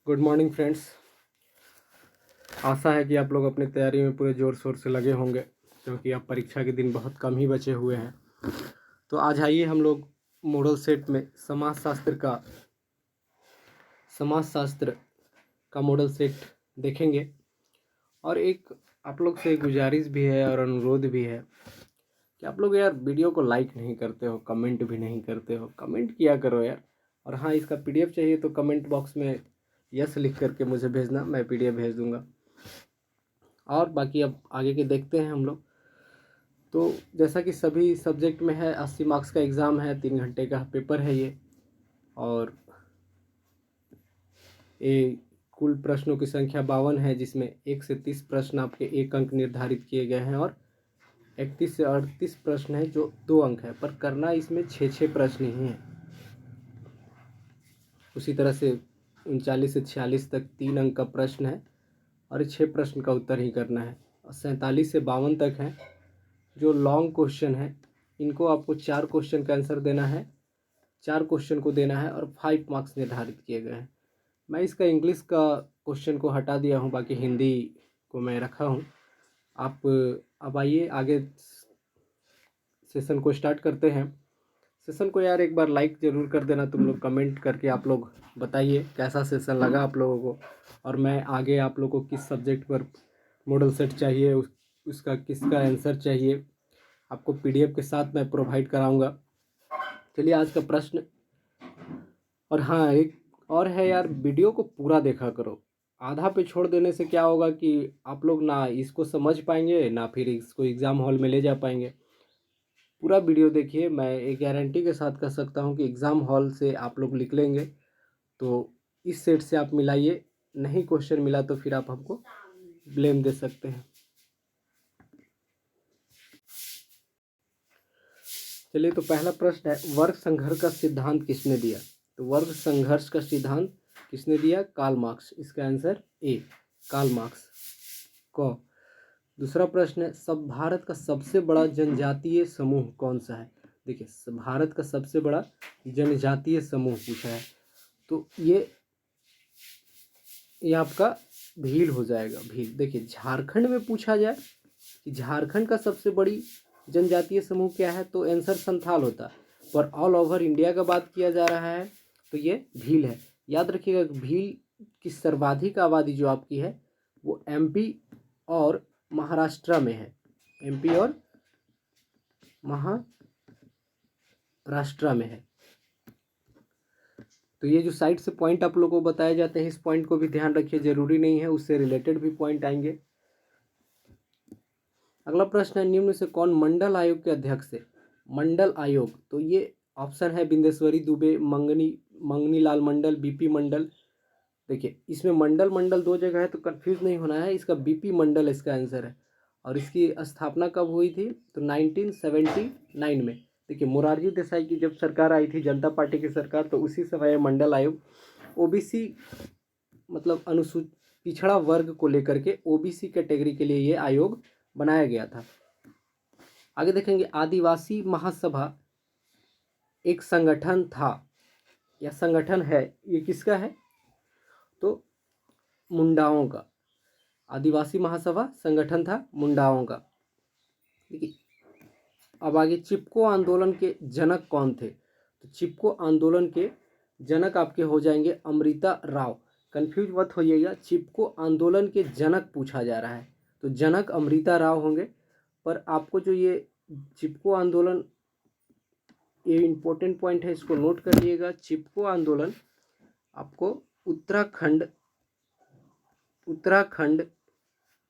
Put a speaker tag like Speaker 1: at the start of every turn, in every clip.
Speaker 1: Good morning friends. आशा है कि आप लोग अपनी तैयारी में पूरे ज़ोर शोर से लगे होंगे, क्योंकि अब परीक्षा के दिन बहुत कम ही बचे हुए हैं। तो आज आइए हम लोग मॉडल सेट में समाजशास्त्र का मॉडल सेट देखेंगे। और एक आप लोग से गुजारिश भी है और अनुरोध भी है कि आप लोग यार वीडियो को लाइक नहीं करते हो, कमेंट भी नहीं करते हो। कमेंट किया करो यार। और हाँ, इसका पीडीएफ चाहिए तो कमेंट बॉक्स में यस लिख करके मुझे भेजना, मैं पीडीएफ भेज दूंगा। और बाकी अब आगे के देखते हैं हम लोग। तो जैसा कि सभी सब्जेक्ट में है, 80 मार्क्स का एग्ज़ाम है, 3 घंटे का पेपर है ये। और ये कुल प्रश्नों की संख्या 52 है, जिसमें 1 से 30 प्रश्न आपके 1 अंक निर्धारित किए गए हैं और 31 से 38 प्रश्न है जो 2 अंक है। पर करना इसमें 6 प्रश्न ही हैं। उसी तरह से 39 से 46 तक 3 अंक का प्रश्न है और 6 प्रश्न का उत्तर ही करना है। और 47 से 52 तक है जो लॉन्ग क्वेश्चन है। इनको आपको 4 क्वेश्चन का आंसर देना है, 4 क्वेश्चन को देना है और 5 मार्क्स निर्धारित किए गए हैं। मैं इसका इंग्लिश का क्वेश्चन को हटा दिया हूँ, बाकी हिंदी को मैं रखा हूँ। आप अब आइए आगे सेशन को स्टार्ट करते हैं। सेशन को यार एक बार लाइक ज़रूर कर देना तुम लोग, कमेंट करके आप लोग बताइए कैसा सेशन लगा आप लोगों को। और मैं आगे आप लोगों को किस सब्जेक्ट पर मॉडल सेट चाहिए, उसका किसका आंसर चाहिए, आपको पीडीएफ के साथ मैं प्रोवाइड कराऊंगा। चलिए आज का प्रश्न। और हाँ, एक और है यार, वीडियो को पूरा देखा करो। आधा पे छोड़ देने से क्या होगा कि आप लोग ना इसको समझ पाएंगे, ना फिर इसको एग्ज़ाम हॉल में ले जा पाएंगे। पूरा वीडियो देखिए। मैं एक गारंटी के साथ कह सकता हूँ कि एग्ज़ाम हॉल से आप लोग निकलेंगे तो इस सेट से आप मिलाइए। नहीं क्वेश्चन मिला तो फिर आप हमको ब्लेम दे सकते हैं। चलिए, तो पहला प्रश्न है, वर्ग संघर्ष का सिद्धांत किसने दिया? तो वर्ग संघर्ष का सिद्धांत किसने दिया? Karl Marx. इसका आंसर ए, कार्ल मार्क्स को। दूसरा प्रश्न है, सब भारत का सबसे बड़ा जनजातीय समूह कौन सा है? देखिए, भारत का सबसे बड़ा जनजातीय समूह पूछा है तो ये आपका भील हो जाएगा, भील। देखिए, झारखंड में पूछा जाए कि झारखंड का सबसे बड़ी जनजातीय समूह क्या है तो आंसर संथाल होता। पर ऑल ओवर इंडिया का बात किया जा रहा है तो ये भील है। याद रखिएगा, भील की सर्वाधिक आबादी जो आपकी है वो एमपी और महाराष्ट्र में है। एमपी और महाराष्ट्र में है। तो ये जो साइड से पॉइंट आप लोगों को बताए जाते हैं, इस पॉइंट को भी ध्यान रखिए, जरूरी नहीं है, उससे रिलेटेड भी पॉइंट आएंगे। अगला प्रश्न है, निम्न से कौन मंडल आयोग के अध्यक्ष है? मंडल आयोग, तो ये ऑप्शन है बिंदेश्वरी दुबे, मंगनी लाल मंडल, बीपी मंडल। देखिए, इसमें मंडल मंडल 2 जगह है तो कंफ्यूज नहीं होना है, इसका बीपी मंडल इसका आंसर है। और इसकी स्थापना कब हुई थी? तो 1979 में। देखिए, मोरारजी देसाई की जब सरकार आई थी, जनता पार्टी की सरकार, तो उसी समय मंडल आयोग ओबीसी मतलब अनुसूचित पिछड़ा वर्ग को लेकर के ओबीसी कैटेगरी के लिए ये आयोग बनाया गया था। आगे देखेंगे, आदिवासी महासभा एक संगठन था या संगठन है, ये किसका है? तो मुंडाओं का। आदिवासी महासभा संगठन था मुंडाओं का। देखिए, अब आगे, चिपको आंदोलन के जनक कौन थे? तो चिपको आंदोलन के जनक आपके हो जाएंगे अमृता राव। कंफ्यूज मत होइएगा, चिपको आंदोलन के जनक पूछा जा रहा है तो जनक अमृता राव होंगे। पर आपको जो ये चिपको आंदोलन, ये इम्पोर्टेंट पॉइंट है, इसको नोट कर लिएगा। चिपको आंदोलन आपको उत्तराखंड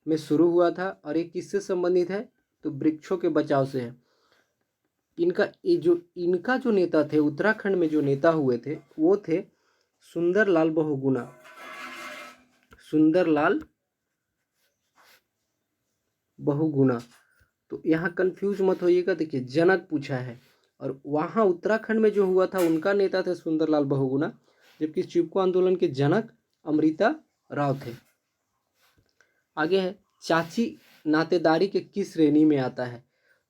Speaker 1: में शुरू हुआ था और ये किससे संबंधित है? तो वृक्षों के बचाव से है। इनका जो नेता थे, उत्तराखंड में जो नेता हुए थे, वो थे सुंदरलाल बहुगुणा। सुंदरलाल बहुगुणा। तो यहाँ कंफ्यूज मत होइएगा। देखिए, जनक पूछा है और वहाँ उत्तराखंड में जो हुआ था उनका नेता थे सुंदरलाल बहुगुणा, जबकि चिपको आंदोलन के जनक अमृता राव थे। आगे है, चाची नातेदारी के किस श्रेणी में आता है?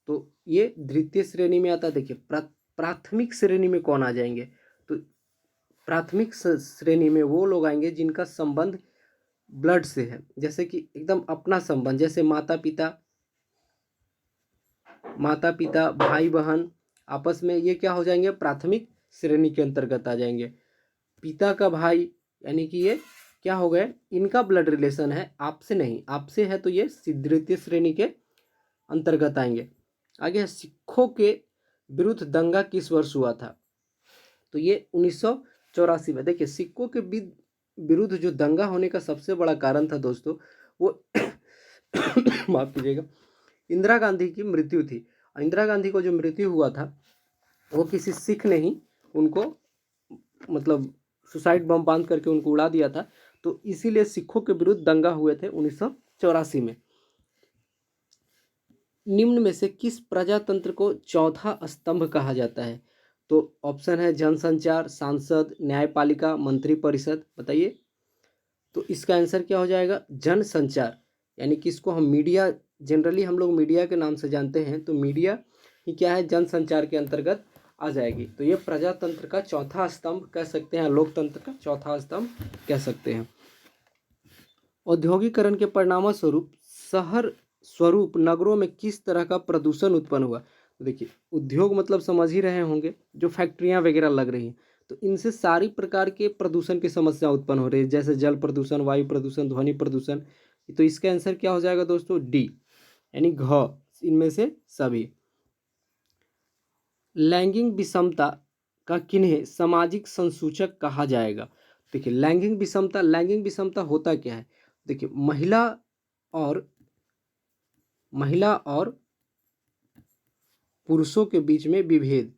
Speaker 1: तो ये द्वितीय श्रेणी में आता है। देखिए, प्राथमिक श्रेणी में कौन आ जाएंगे? तो प्राथमिक श्रेणी में वो लोग आएंगे जिनका संबंध ब्लड से है, जैसे कि एकदम अपना संबंध, जैसे माता पिता भाई बहन आपस में, ये क्या हो जाएंगे, प्राथमिक श्रेणी के अंतर्गत आ जाएंगे। पिता का भाई यानी कि ये क्या हो गए, इनका ब्लड रिलेशन है, आपसे नहीं, आपसे है तो ये द्वितीय श्रेणी के अंतर्गत आएंगे। आगे सिखों के विरुद्ध दंगा किस वर्ष हुआ था, तो ये 1984 में। देखिए सिखों के विरुद्ध जो दंगा होने का सबसे बड़ा कारण था दोस्तों, वो माफ कीजिएगा, इंदिरा गांधी की मृत्यु थी। इंदिरा गांधी को जो मृत्यु हुआ था वो किसी सिख ने ही उनको मतलब सुसाइड बम बांध करके उनको उड़ा दिया था, तो इसीलिए सिखों के विरुद्ध दंगा हुए थे 1984 में। निम्न में से किस प्रजातंत्र को चौथा स्तंभ कहा जाता है, तो ऑप्शन है जनसंचार, सांसद, न्यायपालिका, मंत्रिपरिषद, बताइए। तो इसका आंसर क्या हो जाएगा, जनसंचार, यानी कि इसको हम मीडिया, जनरली हम लोग मीडिया के नाम से जानते हैं, तो मीडिया ही क्या है, जनसंचार के अंतर्गत आ जाएगी। तो ये प्रजातंत्र का चौथा स्तंभ कह सकते हैं, लोकतंत्र का चौथा स्तंभ कह सकते हैं। औद्योगिकरण के परिणाम स्वरूप नगरों में किस तरह का प्रदूषण उत्पन्न हुआ, तो देखिए उद्योग मतलब समझ ही रहे होंगे, जो फैक्ट्रियां वगैरह लग रही हैं, तो इनसे सारी प्रकार के प्रदूषण की समस्या उत्पन्न हो रही है, जैसे जल प्रदूषण, वायु प्रदूषण, ध्वनि प्रदूषण। तो इसका आंसर क्या हो जाएगा दोस्तों, डी, यानी घ, इनमें से सभी। लैंगिक विषमता का किन्हें सामाजिक संसूचक कहा जाएगा, देखिए लैंगिक विषमता होता क्या है, देखिए महिला और पुरुषों के बीच में विभेद,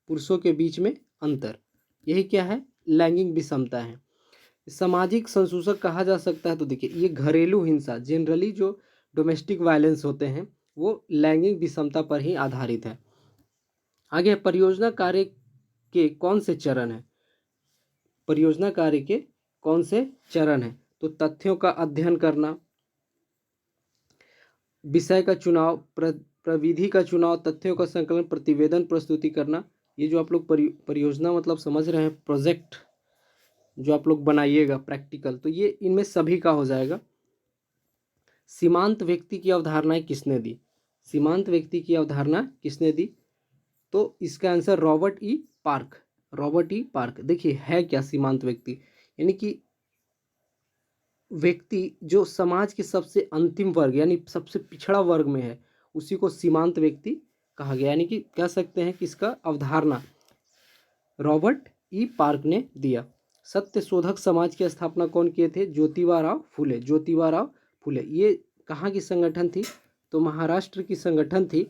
Speaker 1: पुरुषों के बीच में अंतर, यही क्या है, लैंगिक विषमता है। सामाजिक संसूचक कहा जा सकता है, तो देखिए ये घरेलू हिंसा, जनरली जो डोमेस्टिक वायलेंस होते हैं वो लैंगिक विषमता पर ही आधारित है। आगे परियोजना कार्य के कौन से चरण है, परियोजना कार्य के कौन से चरण है, तो तथ्यों का अध्ययन करना, विषय का चुनाव, प्रविधि का चुनाव, तथ्यों का संकलन, प्रतिवेदन प्रस्तुति करना। ये जो आप लोग परियोजना मतलब समझ रहे हैं, प्रोजेक्ट जो आप लोग बनाइएगा प्रैक्टिकल, तो ये इनमें सभी का हो जाएगा। सीमांत व्यक्ति की अवधारणा किसने दी, सीमांत व्यक्ति की अवधारणा किसने दी, तो इसका आंसर रॉबर्ट ई पार्क। देखिए है क्या सीमांत व्यक्ति, यानी कि व्यक्ति जो समाज के सबसे अंतिम वर्ग यानी सबसे पिछड़ा वर्ग में है, उसी को सीमांत व्यक्ति कहा गया, यानी कि कह सकते हैं कि इसका अवधारणा रॉबर्ट ई पार्क ने दिया। सत्य शोधक समाज की स्थापना कौन किए थे, ज्योतिबा राव फुले। ये कहाँ की संगठन थी, तो महाराष्ट्र की संगठन थी,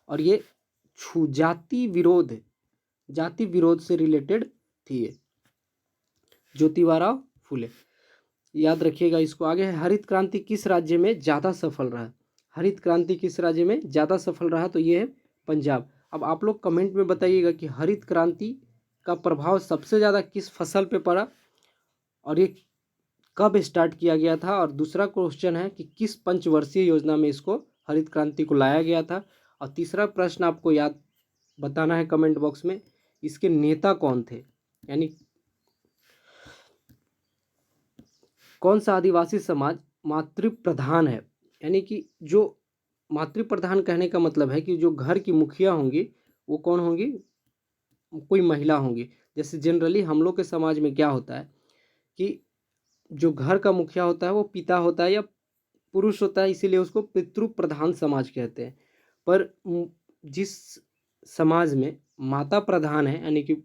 Speaker 1: और ये जाति विरोध से रिलेटेड थी ये, ज्योतिबा राव फुले, याद रखिएगा इसको। आगे है हरित क्रांति किस राज्य में ज़्यादा सफल रहा, हरित क्रांति किस राज्य में ज़्यादा सफल रहा, तो ये है पंजाब। अब आप लोग कमेंट में बताइएगा कि हरित क्रांति का प्रभाव सबसे ज़्यादा किस फसल पे पड़ा, और ये कब स्टार्ट किया गया था, और दूसरा क्वेश्चन है कि किस पंचवर्षीय योजना में इसको हरित क्रांति को लाया गया था, और तीसरा प्रश्न आपको याद बताना है कमेंट बॉक्स में, इसके नेता कौन थे, यानी कौन सा आदिवासी समाज मातृ प्रधान है, यानी कि जो मातृ प्रधान कहने का मतलब है कि जो घर की मुखिया होंगी वो कौन होंगी, कोई महिला होंगी। जैसे जनरली हम लोग के समाज में क्या होता है कि जो घर का मुखिया होता है वो पिता होता है या पुरुष होता है, इसीलिए उसको पितृ प्रधान समाज कहते हैं। पर जिस समाज में माता प्रधान है, यानी कि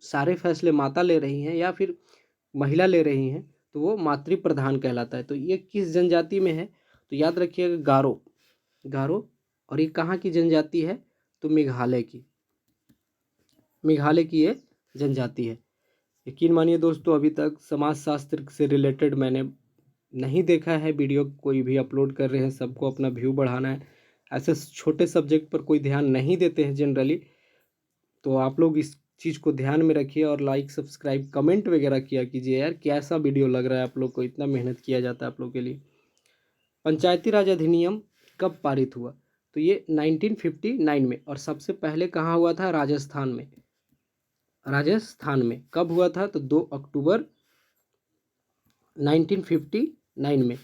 Speaker 1: सारे फैसले माता ले रही हैं या फिर महिला ले रही हैं, तो वो मातृ प्रधान कहलाता है। तो ये किस जनजाति में है, तो याद रखिएगा गारो। और ये कहाँ की जनजाति है, तो मेघालय की ये जनजाति है। यकीन मानिए दोस्तों, अभी तक समाजशास्त्र से रिलेटेड मैंने नहीं देखा है वीडियो कोई भी अपलोड कर रहे हैं, सबको अपना व्यू बढ़ाना है, ऐसे छोटे सब्जेक्ट पर कोई ध्यान नहीं देते हैं जनरली। तो आप लोग इस चीज़ को ध्यान में रखिए और लाइक सब्सक्राइब कमेंट वगैरह किया कीजिए यार, कैसा वीडियो लग रहा है आप लोग को, इतना मेहनत किया जाता है आप लोग के लिए। पंचायती राज अधिनियम कब पारित हुआ, तो ये 1959 में, और सबसे पहले कहाँ हुआ था, राजस्थान में। राजस्थान में कब हुआ था? तो 2 अक्टूबर 1959 में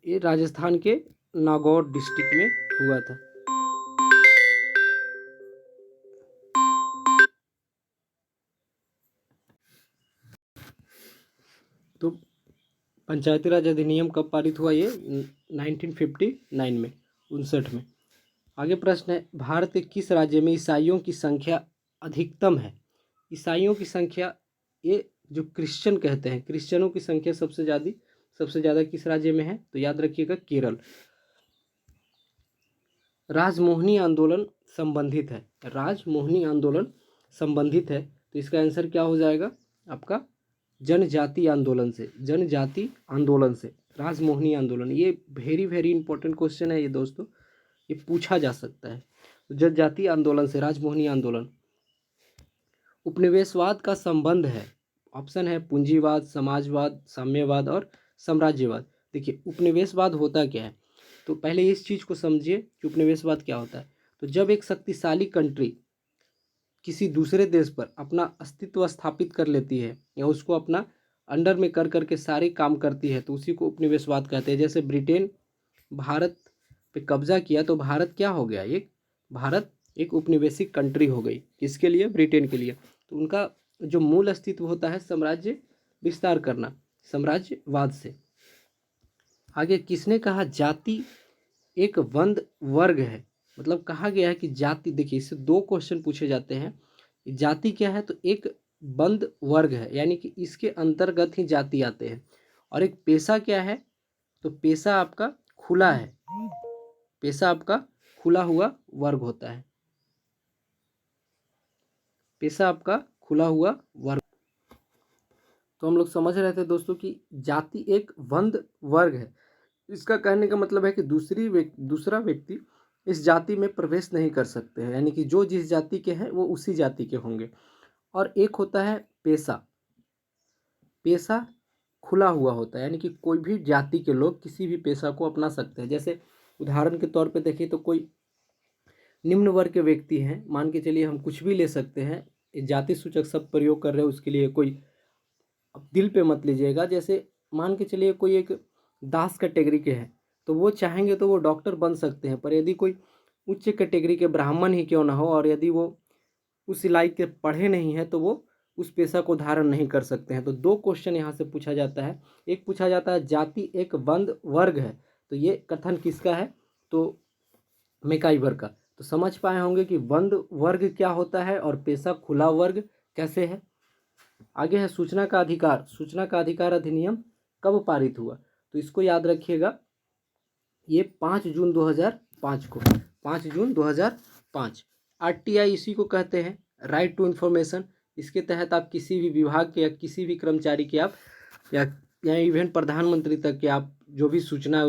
Speaker 1: ये राजस्थान के नागौर डिस्ट्रिक्ट में हुआ था। तो पंचायती राज अधिनियम कब पारित हुआ? ये 1959 में, 59 में। आगे प्रश्न है, भारत के किस राज्य में ईसाइयों की संख्या अधिकतम है? ईसाइयों की संख्या, ये जो क्रिश्चियन कहते हैं, क्रिश्चियनों की संख्या सबसे ज़्यादा किस राज्य में है? तो याद रखिएगा, केरल। राजमोहनी आंदोलन संबंधित है, राजमोहनी आंदोलन संबंधित है, तो इसका आंसर क्या हो जाएगा आपका? जनजाति आंदोलन से, जनजाति आंदोलन से राजमोहनी आंदोलन। ये वेरी इंपॉर्टेंट क्वेश्चन है ये दोस्तों, ये पूछा जा सकता है। तो जनजाति आंदोलन से, राजमोहनी आंदोलन। उपनिवेशवाद का संबंध है, ऑप्शन है पूंजीवाद, समाजवाद, साम्यवाद और साम्राज्यवाद। देखिए उपनिवेशवाद होता क्या है, तो पहले इस चीज़ को समझिए कि उपनिवेशवाद क्या होता है। तो जब एक शक्तिशाली कंट्री किसी दूसरे देश पर अपना अस्तित्व स्थापित कर लेती है या उसको अपना अंडर में कर करके सारे काम करती है, तो उसी को उपनिवेशवाद कहते हैं। जैसे ब्रिटेन भारत पे कब्जा किया तो भारत क्या हो गया? भारत एक उपनिवेशिक कंट्री हो गई। किसके लिए? ब्रिटेन के लिए। तो उनका जो मूल अस्तित्व होता है साम्राज्य विस्तार करना, साम्राज्यवाद से। आगे, किसने कहा जाति एक बंद वर्ग है? मतलब कहा गया है कि जाति, देखिए इससे 2 क्वेश्चन पूछे जाते हैं। जाति क्या है? तो एक बंद वर्ग है, यानी कि इसके अंतर्गत ही जाति आते हैं। और एक पेशा क्या है? तो पेशा आपका खुला है, पेशा आपका खुला हुआ वर्ग होता है, पेशा आपका खुला हुआ वर्ग। तो हम लोग समझ रहे थे दोस्तों कि जाति एक बंद वर्ग है। इसका कहने का मतलब है कि दूसरा व्यक्ति इस जाति में प्रवेश नहीं कर सकते हैं, यानी कि जो जिस जाति के हैं वो उसी जाति के होंगे। और एक होता है पेशा, पेशा खुला हुआ होता है, यानी कि कोई भी जाति के लोग किसी भी पेशा को अपना सकते हैं। जैसे उदाहरण के तौर पे देखिए तो कोई निम्न वर्ग के व्यक्ति हैं, मान के चलिए हम कुछ भी ले सकते हैं, जाति सूचक शब्द प्रयोग कर रहे हैं उसके लिए, कोई अब दिल पे मत लीजिएगा। जैसे मान के चलिए कोई एक दास कैटेगरी के हैं, तो वो चाहेंगे तो वो डॉक्टर बन सकते हैं, पर यदि कोई उच्च कैटेगरी के ब्राह्मण ही क्यों ना हो और यदि वो उस लायक के पढ़े नहीं है तो वो उस पेशा को धारण नहीं कर सकते हैं। तो 2 क्वेश्चन यहाँ से पूछा जाता है। एक पूछा जाता है जाति एक बंद वर्ग है, तो ये कथन किसका है? तो मैकाइवर का। तो समझ पाए होंगे कि बंद वर्ग क्या होता है और पेशा खुला वर्ग कैसे है। आगे है सूचना का अधिकार, सूचना का अधिकार अधिनियम कब पारित हुआ? तो इसको याद रखिएगा, ये 5 जून 2005 को, 5 जून 2005। आरटीआई इसी को कहते हैं, राइट टू इन्फॉर्मेशन। इसके तहत आप किसी भी विभाग के या किसी भी कर्मचारी के आप या इवेंट प्रधानमंत्री तक के आप जो भी सूचना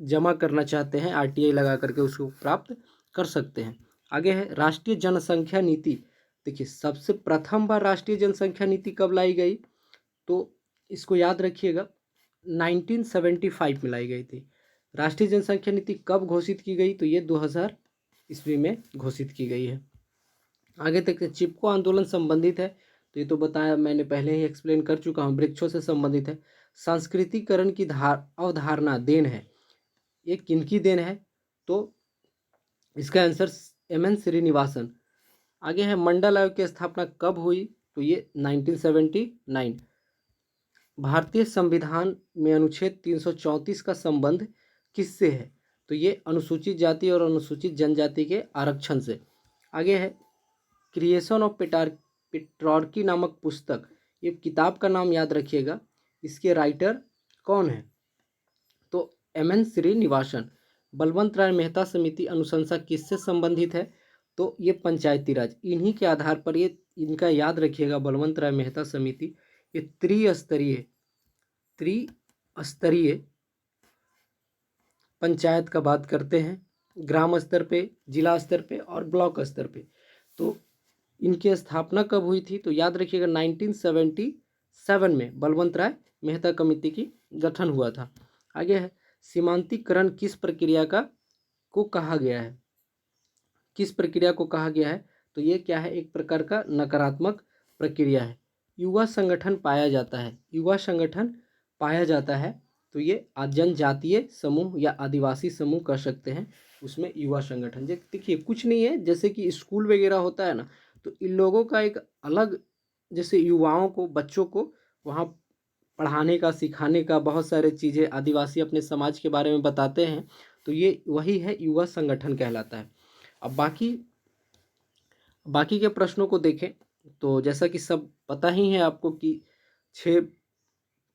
Speaker 1: जमा करना चाहते हैं आरटीआई लगा करके उसको प्राप्त कर सकते हैं। आगे है राष्ट्रीय जनसंख्या नीति। देखिए सबसे प्रथम बार राष्ट्रीय जनसंख्या नीति कब लाई गई? तो इसको याद रखिएगा 1975 में लाई गई थी। राष्ट्रीय जनसंख्या नीति कब घोषित की गई? तो ये 2000 ईस्वी में घोषित की गई है। आगे तक चिपको आंदोलन संबंधित है, तो ये तो बताया मैंने पहले ही एक्सप्लेन कर चुका हूँ। वृक्षों से संबंधित है। सांस्कृतिकरण की अवधारणा देन है, ये किनकी देन है? तो इसका आंसर एम.एन. श्रीनिवासन। आगे है मंडल आयोग की स्थापना कब हुई? तो ये 1979। भारतीय संविधान में अनुच्छेद 334 का संबंध किससे है? तो ये अनुसूचित जाति और अनुसूचित जनजाति के आरक्षण से। आगे है क्रिएशन ऑफ पेट्रार्की नामक पुस्तक, ये किताब का नाम याद रखिएगा, इसके राइटर कौन है? तो एम.एन. श्रीनिवासन। बलवंत राय मेहता समिति अनुशंसा किससे संबंधित है? तो ये पंचायती राज, इन्हीं के आधार पर ये इनका याद रखिएगा, बलवंत राय मेहता समिति। ये त्रिस्तरीय पंचायत का बात करते हैं, ग्राम स्तर पे, जिला स्तर पे और ब्लॉक स्तर पे। तो इनकी स्थापना कब हुई थी? तो याद रखिएगा 1977 में बलवंत राय मेहता कमेटी की गठन हुआ था। आगे है सीमांतीकरण किस प्रक्रिया को कहा गया है? किस प्रक्रिया को कहा गया है? तो ये क्या है? एक प्रकार का नकारात्मक प्रक्रिया है। युवा संगठन पाया जाता है, युवा संगठन पाया जाता है, तो ये जनजातीय समूह या आदिवासी समूह कह सकते हैं, उसमें युवा संगठन। देखिए कुछ नहीं है, जैसे कि स्कूल वगैरह होता है ना, तो इन लोगों का एक अलग, जैसे युवाओं को, बच्चों को वहाँ पढ़ाने का, सिखाने का, बहुत सारे चीज़ें आदिवासी अपने समाज के बारे में बताते हैं, तो ये वही है, युवा संगठन कहलाता है। अब बाकी के प्रश्नों को देखें तो जैसा कि सब पता ही है आपको कि 6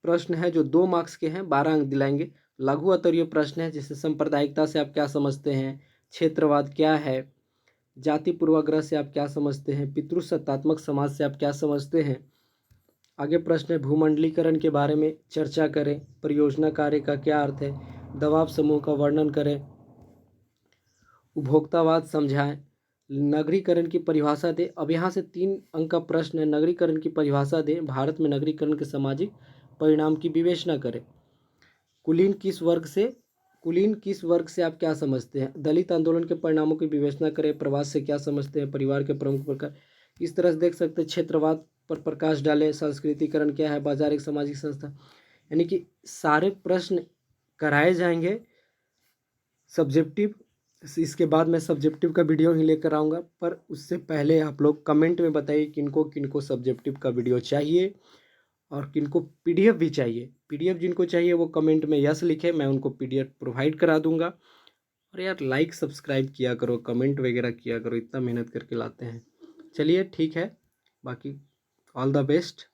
Speaker 1: प्रश्न है जो 2 मार्क्स के हैं, 12 अंक दिलाएंगे। लघु उत्तरीय प्रश्न है, जैसे सांप्रदायिकता से आप क्या समझते हैं, क्षेत्रवाद क्या है, जाति पूर्वाग्रह से आप क्या समझते हैं, पितृसत्तात्मक समाज से आप क्या समझते हैं। आगे प्रश्न है भूमंडलीकरण के बारे में चर्चा करें, परियोजना कार्य का क्या अर्थ है, दबाव समूह का वर्णन करें, उपभोक्तावाद समझाएं, नगरीकरण की परिभाषा दें। अब यहाँ से 3 अंक का प्रश्न है, नगरीकरण की परिभाषा दें, भारत में नगरीकरण के सामाजिक परिणाम की विवेचना करें, कुलीन किस वर्ग से आप क्या समझते हैं, दलित आंदोलन के परिणामों की विवेचना करें, प्रवास से क्या समझते हैं, परिवार के प्रमुख प्रकार। इस तरह से देख सकते हैं, क्षेत्रवाद पर प्रकाश डालें, संस्कृतिकरण क्या है, बाजार एक सामाजिक संस्था। यानी कि सारे प्रश्न कराए जाएंगे सब्जेक्टिव। इसके बाद मैं सब्जेक्टिव का वीडियो ही लेकर आऊँगा, पर उससे पहले आप लोग कमेंट में बताइए किनको किनको सब्जेक्टिव का वीडियो चाहिए और किनको पीडीएफ भी चाहिए। पीडीएफ जिनको चाहिए वो कमेंट में यस लिखे, मैं उनको पीडीएफ प्रोवाइड करा दूंगा। और यार लाइक सब्सक्राइब किया करो, कमेंट वगैरह किया करो, इतना मेहनत करके लाते हैं। चलिए ठीक है, बाकी ऑल द बेस्ट।